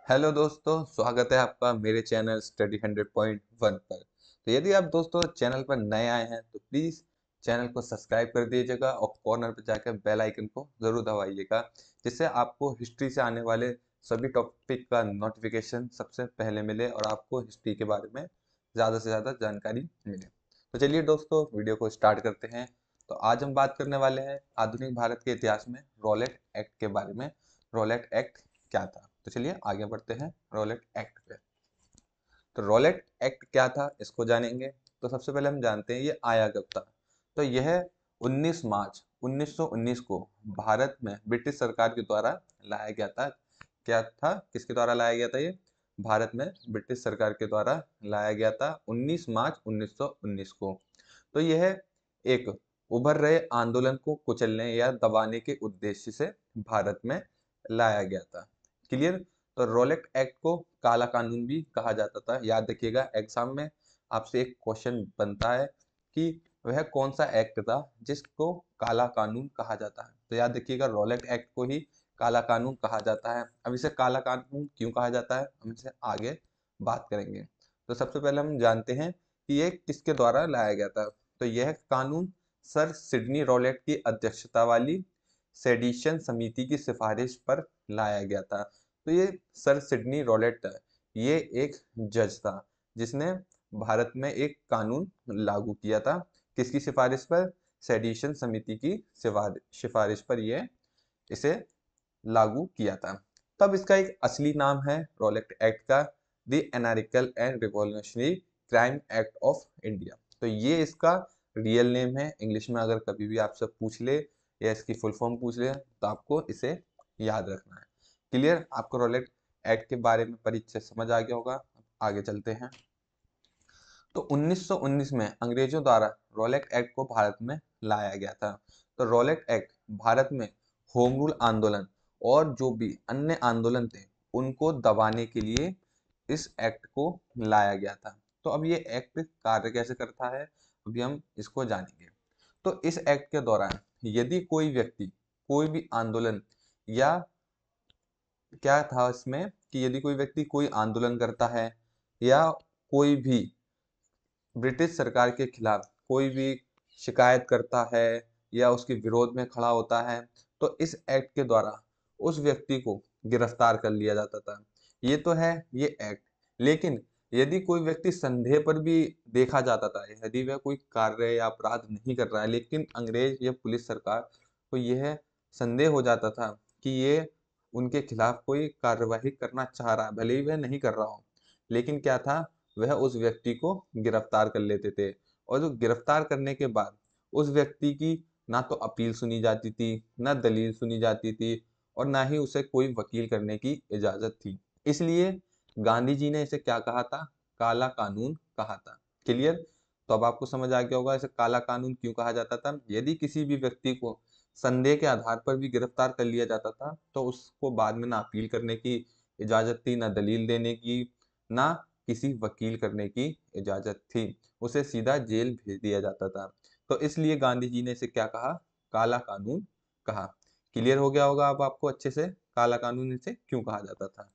Hello दोस्तों, स्वागत है आपका मेरे चैनल स्टडी 100.1 पर। तो यदि आप दोस्तों चैनल पर नए आए हैं तो प्लीज़ चैनल को सब्सक्राइब कर दीजिएगा और कॉर्नर पर जाकर बेल आइकन को ज़रूर दबाइएगा, जिससे आपको हिस्ट्री से आने वाले सभी टॉपिक का नोटिफिकेशन सबसे पहले मिले और आपको हिस्ट्री के बारे में ज़्यादा से ज़्यादा जानकारी मिले। तो चलिए दोस्तों, वीडियो को स्टार्ट करते हैं। तो आज हम बात करने वाले हैं आधुनिक भारत के इतिहास में रॉलेट एक्ट के बारे में। रॉलेट एक्ट क्या था? तो चलिए आगे बढ़ते हैं रॉलेट एक्ट पे। तो रॉलेट एक्ट क्या था इसको जानेंगे। तो सबसे पहले हम जानते हैं ये आया कब था। तो यह 19 मार्च 1919 को भारत में ब्रिटिश सरकार के द्वारा लाया गया था। क्या था, किसके द्वारा लाया गया था? ये भारत में ब्रिटिश सरकार के द्वारा लाया गया था 19 मार्च 1919 को। तो यह एक उभर रहे आंदोलन को कुचलने या दबाने के उद्देश्य से भारत में लाया गया था। क्लियर? तो रॉलेट एक्ट को काला कानून भी कहा जाता था। याद रखिएगा, एग्जाम में आपसे एक क्वेश्चन बनता है कि वह कौन सा एक्ट था जिसको काला कानून कहा जाता है। तो याद रखिएगा, रॉलेट एक्ट को ही काला कानून कहा जाता है। अब इसे काला कानून क्यों कहा जाता है, हम इसे आगे बात करेंगे। तो सबसे पहले हम जानते हैं कि ये किसके द्वारा लाया गया था। तो यह कानून सर सिडनी रॉलेट की अध्यक्षता वाली सेडिशन समिति की सिफारिश पर लाया गया था। तो ये सर सिडनी रॉलेट, ये एक जज था जिसने भारत में एक कानून लागू किया था। किसकी सिफारिश पर? सेडिशन समिति की सिफारिश पर ये इसे लागू किया था। तब इसका एक असली नाम है रॉलेट एक्ट का, the anarchical and revolutionary crime act of India. तो ये इसका रियल नेम है। इंग्लिश में अगर कभी भी आपसे पूछ ले या इसकी फुल फॉर्म पूछ ले तो आपको इसे याद रखना है। क्लियर? आपको रॉलेट एक्ट के बारे में परिचय समझ आ गया होगा। आगे चलते हैं। तो 1919 में अंग्रेजों द्वारा रॉलेट एक्ट को भारत में लाया गया था। तो रॉलेट एक्ट भारत में होम रूल आंदोलन और जो भी अन्य आंदोलन थे उनको दबाने के लिए इस एक्ट को लाया गया था। तो अब ये एक्ट कार्य कैसे करता है, अभी हम इसको जानेंगे। तो इस एक्ट के दौरान यदि कोई व्यक्ति कोई भी आंदोलन या क्या था इसमें कि यदि कोई व्यक्ति कोई आंदोलन करता है या कोई भी ब्रिटिश सरकार के खिलाफ कोई भी शिकायत करता है या उसके विरोध में खड़ा होता है, तो इस एक्ट के द्वारा उस व्यक्ति को गिरफ्तार कर लिया जाता था। ये तो है ये एक्ट। लेकिन यदि कोई व्यक्ति संदेह पर भी देखा जाता था, यदि वह कोई कार्य या अपराध नहीं कर रहा है लेकिन अंग्रेज या पुलिस सरकार को यह संदेह हो जाता था कि ये उनके खिलाफ कोई कार्यवाही करना चाह रहा है, भले ही वह नहीं कर रहा हो, लेकिन क्या था, वह उस व्यक्ति को गिरफ्तार कर लेते थे। और जो गिरफ्तार करने के बाद उस व्यक्ति की ना तो अपील सुनी जाती थी, ना दलील सुनी जाती थी, और ना ही उसे कोई वकील करने की इजाजत थी। इसलिए गांधी जी ने इसे क्या कहा था? काला कानून कहा था। क्लियर? तो अब आपको समझ आ गया होगा इसे काला कानून क्यों कहा जाता था। यदि किसी भी व्यक्ति को संदेह के आधार पर भी गिरफ्तार कर लिया जाता था तो उसको बाद में ना अपील करने की इजाजत थी, ना दलील देने की, ना किसी वकील करने की इजाजत थी। उसे सीधा जेल भेज दिया जाता था। तो इसलिए गांधी जी ने इसे क्या कहा? काला कानून कहा। क्लियर हो गया होगा अब आपको अच्छे से काला कानून इसे क्यों कहा जाता था।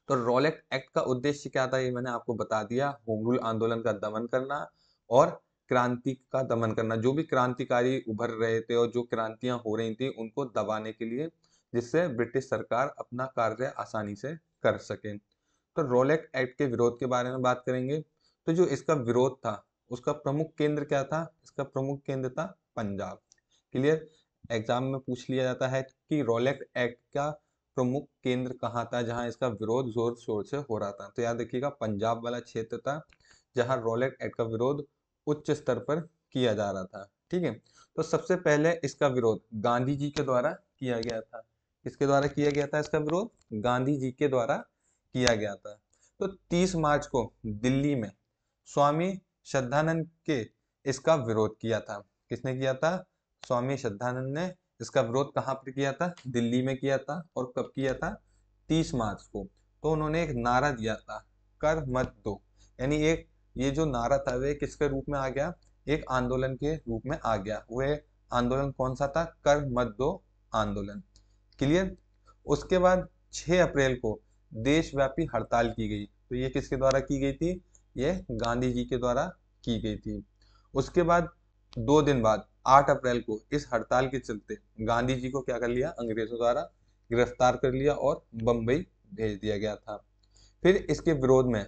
तो रॉलेट एक्ट का उद्देश्य क्या था ये मैंने आपको बता दिया। होम रूल आंदोलन का दमन करना और क्रांति का दमन करना। जो भी क्रांतिकारी उभर रहे थे और जो क्रांतियां हो रही थी उनको दबाने के लिए, जिससे ब्रिटिश सरकार अपना कार्य आसानी से कर सके। तो रॉलेट एक्ट के विरोध के बारे में बात करेंगे। तो जो इसका विरोध था उसका प्रमुख केंद्र क्या था? इसका प्रमुख केंद्र था पंजाब। क्लियर? एग्जाम में पूछ लिया जाता है कि रॉलेट एक्ट का प्रमुख केंद्र कहाँ था जहां इसका विरोध जोर शोर से हो रहा था। तो याद रखिएगा, पंजाब वाला क्षेत्र था जहां रॉलेट एक्ट का विरोध उच्च स्तर पर किया जा रहा था। ठीक है? तो सबसे पहले इसका विरोध गांधी जी के द्वारा किया गया था। किसके द्वारा किया गया था इसका विरोध? गांधी जी के द्वारा किया गया था। तो 30 मार्च को दिल्ली में स्वामी श्रद्धानंद के इसका विरोध किया था। किसने किया था? स्वामी श्रद्धानंद ने इसका विरोध कहाँ पर किया था? दिल्ली में किया था। और कब किया था? 30 मार्च को। तो उन्होंने एक नारा दिया था, कर मत दो। यानी एक ये जो नारा था वह किसके रूप में आ गया? एक आंदोलन के रूप में आ गया। वह आंदोलन कौन सा था? कर मत दो आंदोलन। क्लियर? उसके बाद 6 अप्रैल को देशव्यापी हड़ताल की गई। तो ये किसके द्वारा की गई थी? ये गांधी जी के द्वारा की गई थी। उसके बाद 2 दिन बाद 8 अप्रैल को इस हड़ताल के चलते गांधी जी को क्या कर लिया? अंग्रेजों द्वारा गिरफ्तार कर लिया और बंबई भेज दिया गया था। फिर इसके विरोध में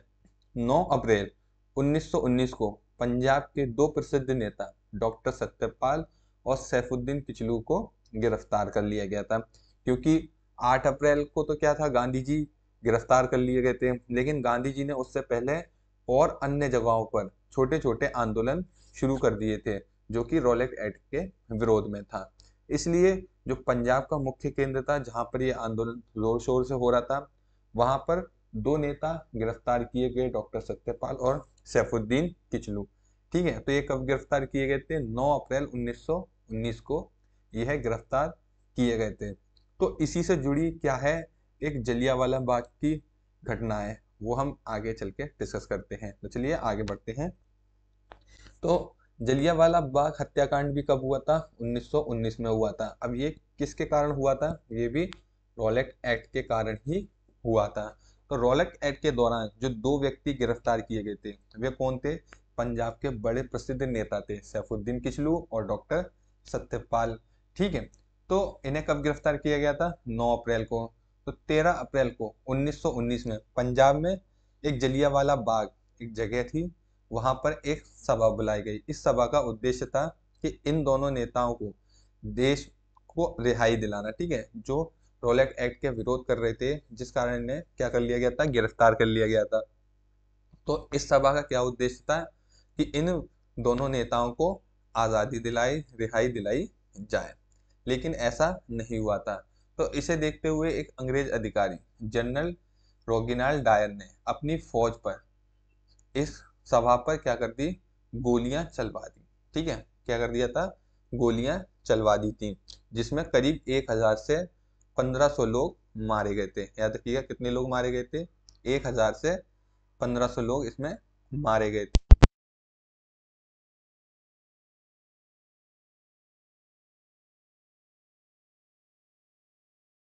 9 अप्रैल 1919 को पंजाब के 2 प्रसिद्ध नेता डॉक्टर सत्यपाल और सैफुद्दीन किचलू को गिरफ्तार कर लिया गया था। क्योंकि 8 अप्रैल को तो क्या था, गांधी जी गिरफ्तार कर लिए गए थे, लेकिन गांधी जी ने उससे पहले और अन्य जगहों पर छोटे छोटे आंदोलन शुरू कर दिए थे जो कि रॉलेट एक्ट के विरोध में था। इसलिए जो पंजाब का मुख्य केंद्र था जहां पर यह आंदोलन जोर शोर से हो रहा था, वहां पर 2 नेता गिरफ्तार किए गए, डॉक्टर सत्यपाल और सैफुद्दीन किचलू। ठीक है, तो ये कब गिरफ्तार किए गए थे? 9 अप्रैल 1919 को यह गिरफ्तार किए गए थे। तो इसी से जुड़ी क्या है, एक जलियांवाला बाग की घटना है, वो हम आगे चल के डिस्कस करते हैं। तो चलिए आगे बढ़ते हैं। तो जलियांवाला बाग हत्याकांड भी कब हुआ था? 1919 में हुआ था। अब ये किसके कारण हुआ था? ये भी रॉलेट एक्ट के कारण ही हुआ था। तो रॉलेट एक्ट के दौरान जो 2 व्यक्ति गिरफ्तार किए गए थे वे कौन थे? पंजाब के बड़े प्रसिद्ध नेता थे सैफुद्दीन किचलू और डॉक्टर सत्यपाल। ठीक है, तो इन्हें कब गिरफ्तार किया गया था? 9 अप्रैल को। तो 13 अप्रैल को 1919 में पंजाब में एक जलियांवाला बाग एक जगह थी, वहां पर एक सभा बुलाई गई। इस सभा का उद्देश्य था कि इन दोनों नेताओं को देश को रिहाई दिलाना। ठीक है, जो रॉलेट एक्ट के विरोध कर रहे थे, जिस कारण इन्हें क्या कर लिया गया था? गिरफ्तार कर लिया गया था। तो इस सभा का क्या उद्देश्य था कि इन दोनों नेताओं को आजादी दिलाई, रिहाई दिलाई जाए, लेकिन ऐसा नहीं हुआ था। तो इसे देखते हुए एक अंग्रेज अधिकारी जनरल रोगिनाल्ड डायर ने अपनी फौज पर इस सभा पर क्या कर दी? गोलियां चलवा दी। ठीक है, क्या कर दिया था? गोलियां चलवा दी थी, जिसमें करीब 1000 से 1500 लोग मारे गए थे। याद रखिएगा, कितने लोग मारे गए थे? 1000 से 1500 लोग इसमें मारे गए थे।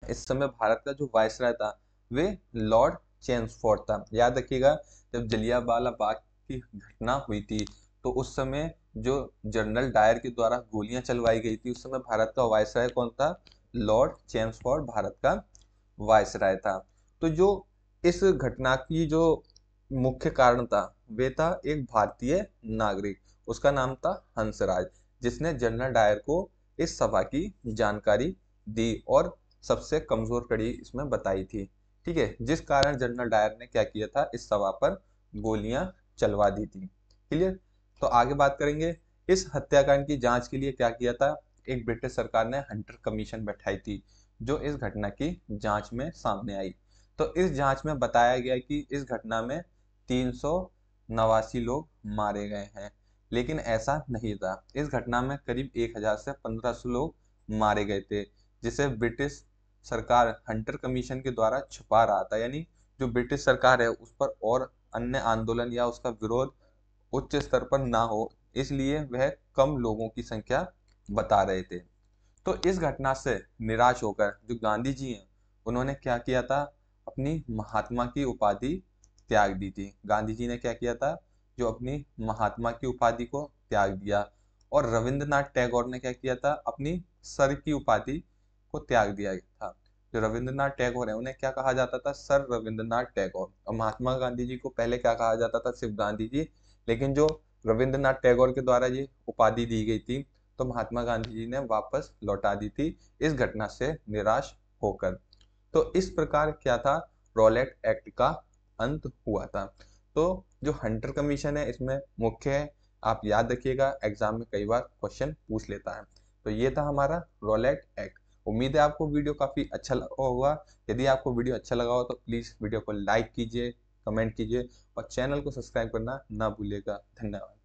इस समय भारत का जो वायसराय था वे लॉर्ड चेम्सफोर्ड था। याद रखिएगा, जब जलियांवाला बाग की घटना हुई थी तो उस समय जो जनरल डायर के द्वारा गोलियां चलवाई गई थी, उस समय भारत का वायसराय कौन था? लॉर्ड चेम्सफोर्ड भारत का वायसराय था। तो जो इस घटना की जो मुख्य कारण था वे था एक भारतीय नागरिक, उसका नाम था हंसराज, जिसने जनरल डायर को इस सभा की जानकारी दी और सबसे कमजोर कड़ी इसमें बताई थी। ठीक है, जिस कारण जनरल डायर ने क्या किया था? इस सभा पर गोलियां चलवा दी थी। क्लियर? तो आगे बात करेंगे। इस हत्याकांड की जांच के लिए क्या किया था? एक ब्रिटिश सरकार ने हंटर कमीशन बैठाई थी जो इस घटना की जांच में सामने आई। तो इस जांच में बताया गया कि इस घटना में 389 लोग मारे गए हैं, लेकिन ऐसा नहीं था। इस घटना में करीब 1000 से 1500 लोग मारे गए थे, जिसे ब्रिटिश सरकार हंटर कमीशन के द्वारा छुपा रहा था। यानी जो ब्रिटिश सरकार है उस पर और अन्य आंदोलन या उसका विरोध उच्च स्तर पर ना हो, इसलिए वह कम लोगों की संख्या बता रहे थे। तो इस घटना से निराश होकर जो गांधी जी हैं उन्होंने क्या किया था? अपनी महात्मा की उपाधि त्याग दी थी। गांधी जी ने क्या किया था? जो अपनी महात्मा की उपाधि को त्याग दिया। और रविंद्रनाथ टैगोर ने क्या किया था? अपनी सर की उपाधि को त्याग दिया था। जो रविंद्रनाथ टैगोर है उन्हें क्या कहा जाता था? सर रविंद्रनाथ टैगोर। और महात्मा गांधी जी को पहले क्या कहा जाता था? सिर्फ गांधी जी। लेकिन जो रविंद्रनाथ टैगोर के द्वारा ये उपाधि दी गई थी तो महात्मा गांधी जी ने वापस लौटा दी थी इस घटना से निराश होकर। तो इस प्रकार क्या था? रॉलेट एक्ट का अंत हुआ था। तो जो हंटर कमीशन है इसमें मुख्य है, आप याद रखिएगा, एग्जाम में कई बार क्वेश्चन पूछ लेता है। तो ये था हमारा रॉलेट एक्ट। उम्मीद है आपको वीडियो काफी अच्छा लगा होगा। यदि आपको वीडियो अच्छा लगा हो तो प्लीज वीडियो को लाइक कीजिए, कमेंट कीजिए और चैनल को सब्सक्राइब करना ना भूलिएगा। धन्यवाद।